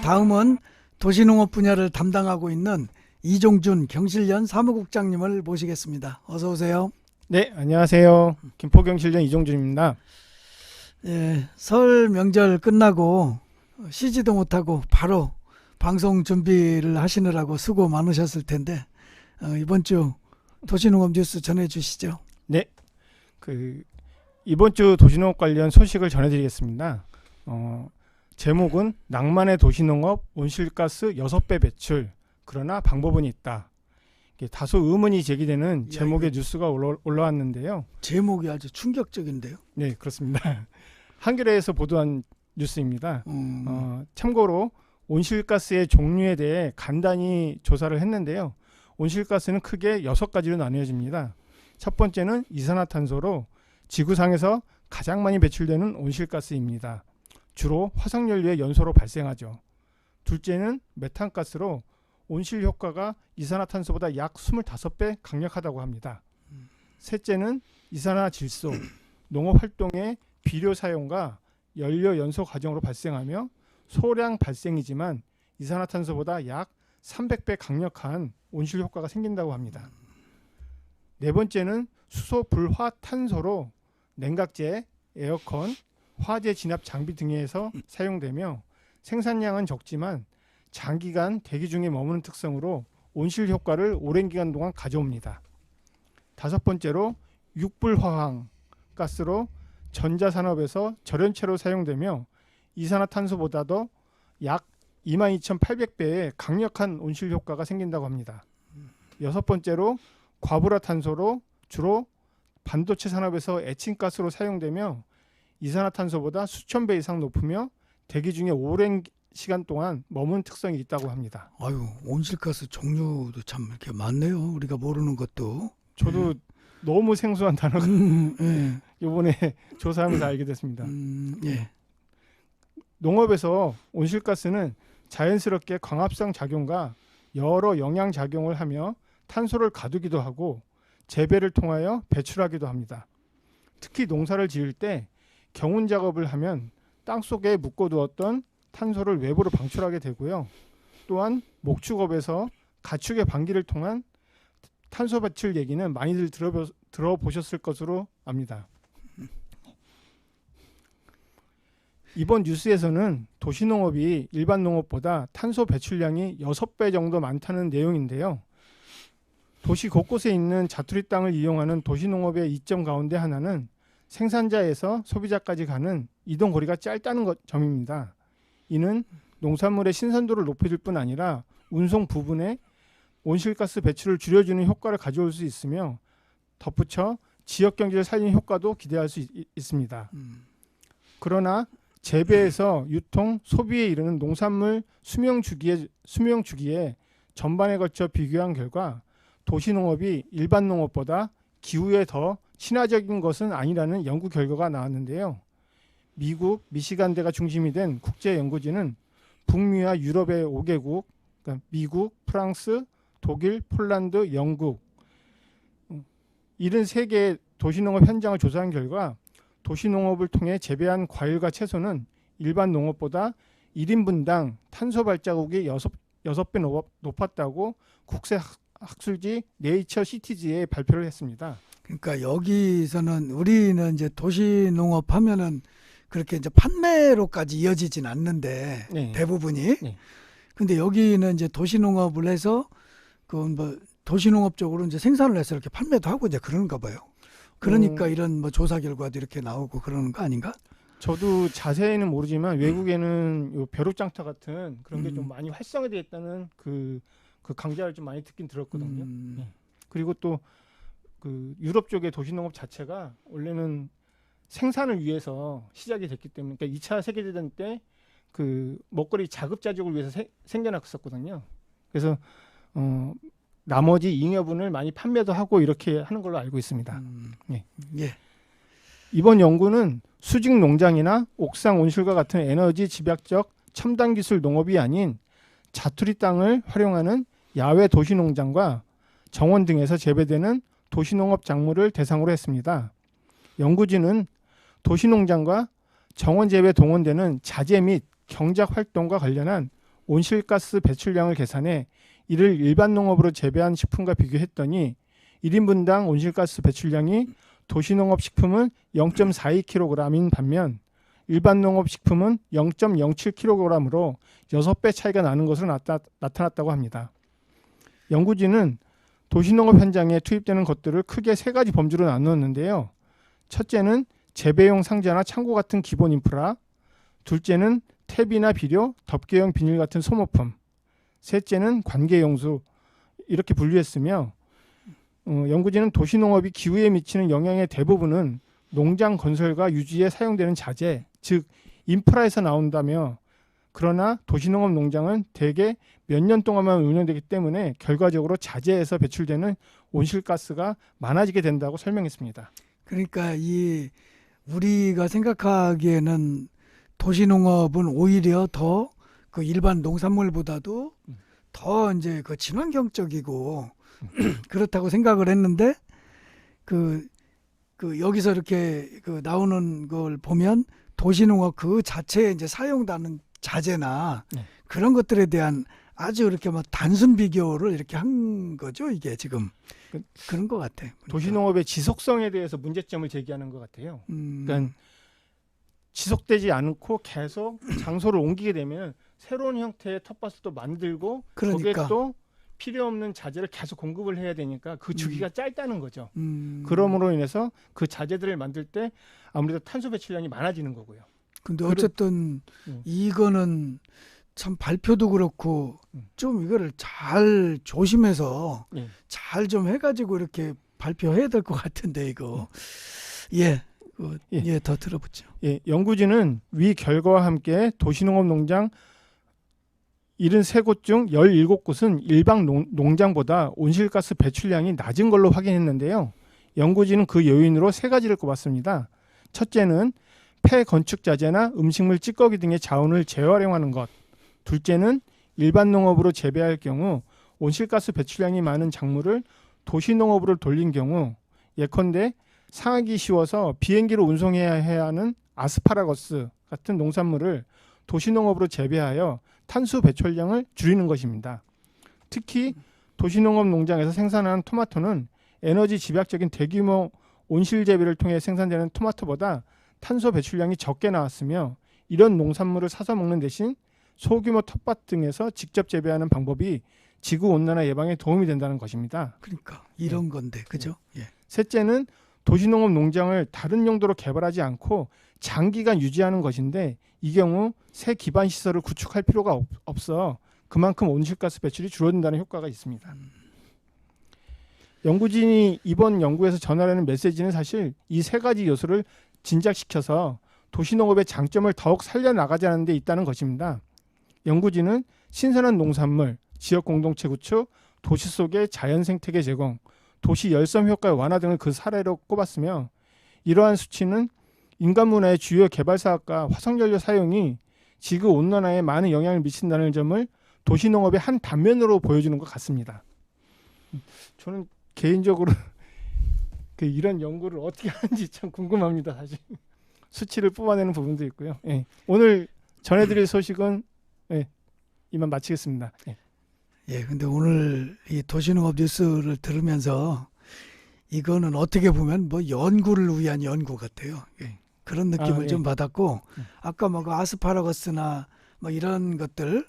다음은 도시농업 분야를 담당하고 있는 이종준 경실련 사무국장님을 모시겠습니다. 어서 오세요. 네, 안녕하세요. 김포경실련 이종준입니다. 예, 설 명절 끝나고 쉬지도 못하고 바로 방송 준비를 하시느라고 수고 많으셨을 텐데 이번 주 도시농업 뉴스 전해주시죠. 네, 이번 주 도시농업 관련 소식을 전해드리겠습니다. 제목은 낭만의 도시농업 온실가스 6배 배출, 그러나 방법은 있다. 다소 의문이 제기되는 제목의 뉴스가 올라왔는데요. 제목이 아주 충격적인데요. 네, 그렇습니다. 한겨레에서 보도한 뉴스입니다. 참고로 온실가스의 종류에 대해 간단히 조사를 했는데요. 온실가스는 크게 6가지로 나뉘어집니다. 첫 번째는 이산화탄소로 지구상에서 가장 많이 배출되는 온실가스입니다. 주로 화석연료의 연소로 발생하죠. 둘째는 메탄가스로 온실 효과가 이산화탄소보다 약 25배 강력하다고 합니다. 셋째는 이산화질소, 농업활동의 비료 사용과 연료 연소 과정으로 발생하며 소량 발생이지만 이산화탄소보다 약 300배 강력한 온실 효과가 생긴다고 합니다. 네 번째는 수소불화탄소로 냉각제, 에어컨, 화재 진압 장비 등에서 사용되며 생산량은 적지만 장기간 대기 중에 머무는 특성으로 온실 효과를 오랜 기간 동안 가져옵니다. 다섯 번째로 육불화학 가스로 전자산업에서 절연체로 사용되며 이산화탄소보다도 약 22,800배의 강력한 온실 효과가 생긴다고 합니다. 여섯 번째로 과불화탄소로 주로 반도체 산업에서 에칭가스로 사용되며 이산화탄소보다 수천 배 이상 높으며 대기 중에 오랜 시간 동안 머무는 특성이 있다고 합니다. 아유, 온실가스 종류도 참 이렇게 많네요. 우리가 모르는 것도. 저도 너무 생소한 단어가 이번에 조사하면서 알게 됐습니다. 예. 농업에서 온실가스는 자연스럽게 광합성 작용과 여러 영양 작용을 하며 탄소를 가두기도 하고 재배를 통하여 배출하기도 합니다. 특히 농사를 지을 때 경운 작업을 하면 땅속에 묶어두었던 탄소를 외부로 방출하게 되고요. 또한 목축업에서 가축의 방귀를 통한 탄소 배출 얘기는 많이들 들어보셨을 것으로 압니다. 이번 뉴스에서는 도시농업이 일반 농업보다 탄소 배출량이 6배 정도 많다는 내용인데요. 도시 곳곳에 있는 자투리 땅을 이용하는 도시농업의 이점 가운데 하나는 생산자에서 소비자까지 가는 이동 거리가 짧다는 점입니다. 이는 농산물의 신선도를 높여줄 뿐 아니라 운송 부분에 온실가스 배출을 줄여주는 효과를 가져올 수 있으며 덧붙여 지역 경제를 살리는 효과도 기대할 수 있습니다. 그러나 재배에서 유통, 소비에 이르는 농산물 수명 주기에 전반에 걸쳐 비교한 결과 도시농업이 일반 농업보다 기후에 더 친화적인 것은 아니라는 연구 결과가 나왔는데요. 미국, 미시간대가 중심이 된 국제연구진은 북미와 유럽의 5개국, 그러니까 미국, 프랑스, 독일, 폴란드, 영국 73개의 도시농업 현장을 조사한 결과 도시농업을 통해 재배한 과일과 채소는 일반 농업보다 1인분당 탄소 발자국이 6배 높았다고 국제학술지 네이처 시티즈에 발표를 했습니다. 그러니까 여기서는 우리는 이제 도시농업 하면은 그렇게 이제 판매로까지 이어지진 않는데 네. 대부분이. 네. 근데 여기는 이제 도시농업을 해서 그 뭐 도시농업적으로 이제 생산을 해서 이렇게 판매도 하고 이제 그러는가 봐요. 그러니까 이런 뭐 조사 결과도 이렇게 나오고 그러는 거 아닌가? 저도 자세히는 모르지만 외국에는 요 벼룩장터 같은 그런 게 좀 많이 활성화되어 있다는 그 강좌를 좀 많이 듣긴 들었거든요. 네. 그리고 또 그 유럽 쪽의 도시농업 자체가 원래는 생산을 위해서 시작이 됐기 때문에, 그러니까 2차 세계대전 때 그 먹거리 자급자족을 위해서 생겨났었거든요. 그래서 나머지 잉여분을 많이 판매도 하고 이렇게 하는 걸로 알고 있습니다. 예. 예. 이번 연구는 수직 농장이나 옥상 온실과 같은 에너지 집약적 첨단 기술 농업이 아닌 자투리 땅을 활용하는 야외 도시 농장과 정원 등에서 재배되는 도시농업 작물을 대상으로 했습니다. 연구진은 도시농장과 정원 재배에 동원되는 자재 및 경작 활동과 관련한 온실가스 배출량을 계산해 이를 일반 농업으로 재배한 식품과 비교했더니 1인분당 온실가스 배출량이 도시농업 식품은 0.42kg인 반면 일반 농업 식품은 0.07kg으로 6배 차이가 나는 것으로 나타났다고 합니다. 연구진은 도시농업 현장에 투입되는 것들을 크게 세 가지 범주로 나누었는데요. 첫째는 재배용 상자나 창고 같은 기본 인프라, 둘째는 탭이나 비료, 덮개용 비닐 같은 소모품, 셋째는 관계용수 이렇게 분류했으며 연구진은 도시농업이 기후에 미치는 영향의 대부분은 농장 건설과 유지에 사용되는 자재, 즉 인프라에서 나온다며 그러나 도시농업 농장은 대개 몇 년 동안만 운영되기 때문에 결과적으로 자재에서 배출되는 온실가스가 많아지게 된다고 설명했습니다. 그러니까 이 우리가 생각하기에는 도시농업은 오히려 더 그 일반 농산물보다도 더 이제 그 친환경적이고 그렇다고 생각을 했는데 그 여기서 이렇게 그 나오는 걸 보면 도시농업 그 자체에 이제 사용되는 자재나 그런 것들에 대한 아주 이렇게 뭐 단순 비교를 이렇게 한 거죠, 이게 지금. 그런 것 같아. 도시농업의 지속성에 대해서 문제점을 제기하는 것 같아요. 그러니까 지속되지 않고 계속 장소를 옮기게 되면 새로운 형태의 텃밭을 또 만들고 거기에 그러니까. 또 필요 없는 자재를 계속 공급을 해야 되니까 그 주기가 짧다는 거죠. 음. 그러므로 인해서 그 자재들을 만들 때 아무래도 탄소 배출량이 많아지는 거고요. 근데 어쨌든 이거는 참 발표도 그렇고 좀 이거를 잘 조심해서 잘 좀 해가지고 이렇게 발표해야 될 것 같은데 이거 더 들어보죠. 연구진은 위 결과와 함께 도시농업 농장 73곳 중 17곳은 일반 농장보다 온실가스 배출량이 낮은 걸로 확인했는데요. 연구진은 그 요인으로 세 가지를 꼽았습니다. 첫째는 폐건축 자재나 음식물 찌꺼기 등의 자원을 재활용하는 것. 둘째는 일반 농업으로 재배할 경우 온실가스 배출량이 많은 작물을 도시농업으로 돌린 경우 예컨대 상하기 쉬워서 비행기로 운송해야 하는 아스파라거스 같은 농산물을 도시농업으로 재배하여 탄소 배출량을 줄이는 것입니다. 특히 도시농업 농장에서 생산하는 토마토는 에너지 집약적인 대규모 온실 재배를 통해 생산되는 토마토보다 탄소 배출량이 적게 나왔으며 이런 농산물을 사서 먹는 대신 소규모 텃밭 등에서 직접 재배하는 방법이 지구 온난화 예방에 도움이 된다는 것입니다. 그러니까 이런 건데, 그죠? 셋째는 도시농업 농장을 다른 용도로 개발하지 않고 장기간 유지하는 것인데 이 경우 새 기반 시설을 구축할 필요가 없어 그만큼 온실가스 배출이 줄어든다는 효과가 있습니다. 연구진이 이번 연구에서 전하려는 메시지는 사실 이 세 가지 요소를 진작시켜서 도시농업의 장점을 더욱 살려나가자는 데 있다는 것입니다. 연구진은 신선한 농산물, 지역 공동체 구축, 도시 속의 자연 생태계 제공, 도시 열섬 효과의 완화 등을 그 사례로 꼽았으며 이러한 수치는 인간 문화의 주요 개발 사업과 화석연료 사용이 지구 온난화에 많은 영향을 미친다는 점을 도시농업의 한 단면으로 보여주는 것 같습니다. 저는 개인적으로 이런 연구를 어떻게 하는지 참 궁금합니다. 사실 수치를 뽑아내는 부분도 있고요. 오늘 전해드릴 소식은 이만 마치겠습니다. 근데 오늘 이 도시농업 뉴스를 들으면서 이거는 어떻게 보면 뭐 연구를 위한 연구 같아요. 그런 느낌을 좀 받았고 아까 뭐 그 아스파라거스나 뭐 이런 것들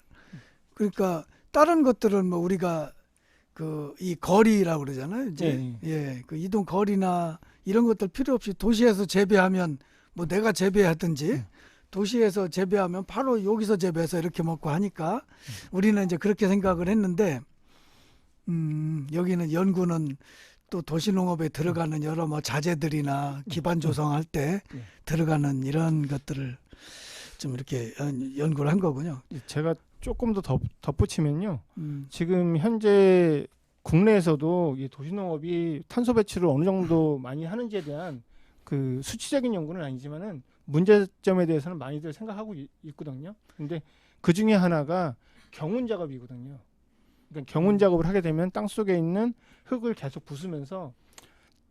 그러니까 다른 것들은 뭐 우리가 그 이 거리라고 그러잖아요. 이제 그 이동 거리나 이런 것들 필요 없이 도시에서 재배하면 뭐 내가 재배하든지 도시에서 재배하면 바로 여기서 재배해서 이렇게 먹고 하니까 우리는 이제 그렇게 생각을 했는데 여기는 연구는 또 도시농업에 들어가는 여러 뭐 자재들이나 기반 조성할 때 들어가는 이런 것들을 좀 이렇게 연구를 한 거군요. 제가 조금 더 덧붙이면요. 지금 현재 국내에서도 이 도시농업이 탄소 배출을 어느 정도 많이 하는지에 대한 그 수치적인 연구는 아니지만은 문제점에 대해서는 많이들 생각하고 있거든요. 근데 그 중에 하나가 경운 작업이거든요. 그러니까 경운 작업을 하게 되면 땅 속에 있는 흙을 계속 부수면서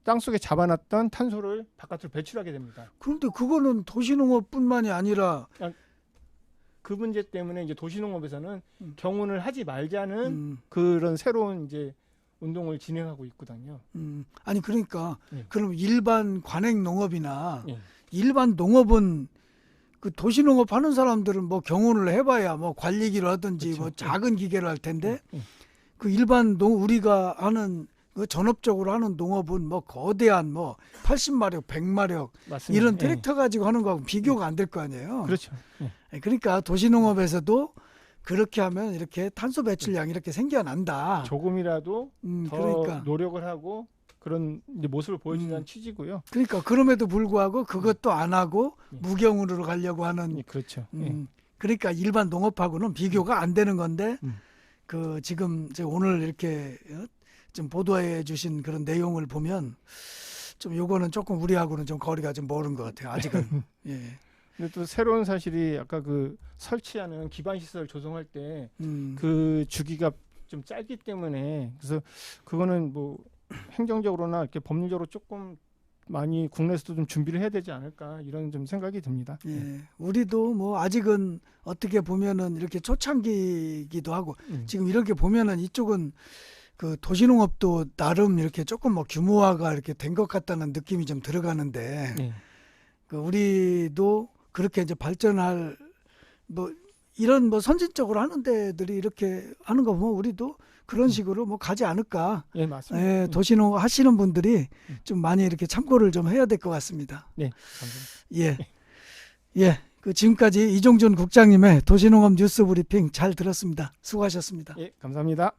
땅 속에 잡아놨던 탄소를 바깥으로 배출하게 됩니다. 그런데 그거는 도시농업뿐만이 아니라 그 문제 때문에 이제 도시농업에서는 음. 경운을 하지 말자는 그런 새로운 이제 운동을 진행하고 있거든요. 아니 그러니까 예. 그럼 일반 관행 농업이나 예. 일반 농업은 그 도시농업 하는 사람들은 뭐 경운을 해봐야 뭐 관리기를 하든지 그쵸. 뭐 예. 작은 기계를 할 텐데 예. 그 일반 우리가 하는 그 전업적으로 하는 농업은 뭐 거대한 뭐 80마력, 100마력 맞습니다. 이런 예. 트랙터 가지고 하는 거하고 비교가 안 될 거 아니에요. 그렇죠. 예. 그러니까 도시농업에서도 그렇게 하면 이렇게 탄소 배출량이 이렇게 생겨난다. 조금이라도 더 그러니까 노력을 하고 그런 이제 모습을 보여주자는 음. 취지고요. 그러니까 그럼에도 불구하고 그것도 안 하고 예. 무경으로 가려고 하는 예, 그렇죠. 예. 그러니까 일반 농업하고는 비교가 안 되는 건데 음. 그 지금 이제 오늘 이렇게 좀 보도해 주신 그런 내용을 보면 좀 요거는 조금 우리하고는 좀 거리가 좀 멀은 것 같아요. 아직은. 예. 근데 또 새로운 사실이 아까 그 설치하는 기반 시설 조성할 때 음. 그 주기가 좀 짧기 때문에 그래서 그거는 뭐 행정적으로나 이렇게 법률적으로 조금 많이 국내에서도 좀 준비를 해야 되지 않을까 이런 좀 생각이 듭니다. 예. 우리도 뭐 아직은 어떻게 보면은 이렇게 초창기이기도 하고 지금 이렇게 보면은 이쪽은 그 도시농업도 나름 이렇게 조금 뭐 규모화가 이렇게 된 것 같다는 느낌이 좀 들어가는데 예. 그 우리도 그렇게 이제 발전할 뭐 이런 뭐 선진적으로 하는 데들이 이렇게 하는 거 보면 우리도 그런 식으로 뭐 가지 않을까. 예, 맞습니다. 예, 도시농업 하시는 분들이 좀 많이 이렇게 참고를 좀 해야 될 것 같습니다. 네, 감사합니다. 예. 예. 그 지금까지 이종준 국장님의 도시농업 뉴스 브리핑 잘 들었습니다. 수고하셨습니다. 예, 감사합니다.